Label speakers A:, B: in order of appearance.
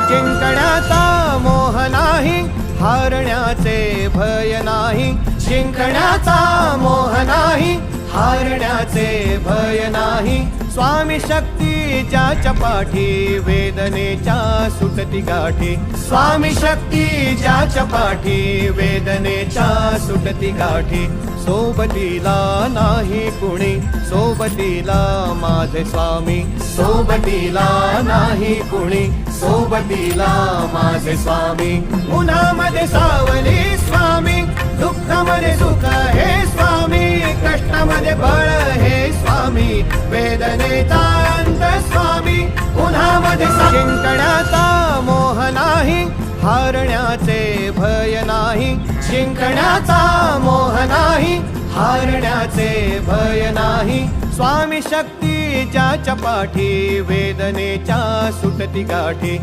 A: जिंकण्याचा मोह नाही, हारण्याचे भय नाही. जिंकण्याचा मोह नाही, हारण्याचे भय नाही. स्वामी शक्ती ज्याच्या पाठी, वेदनेच्या सुटती गाठी. स्वामी शक्ती ज्याच्या पाठी, वेदनेच्या सुटती गाठी. सोबतीला नाही कुणी, सोबतीला माझे स्वामी. सोबतीला नाही कुणी, सोबतीला माझे स्वामी. उन्हामध्ये सावली स्वामी, दुःखामध्ये सुख हे स्वामी. कष्टामध्ये बळ हे स्वामी, वेदनेचा अंत स्वामी. उन्हामध्ये जिंकण्याचा मोह नाही, हारण्याचे भय नाही. जिंकण्याचा मोह नाही, हारण्याचे भय नाही. स्वामी शक्ती ज्याच्या पाठी, वेदनेच्या सुटती गाठी.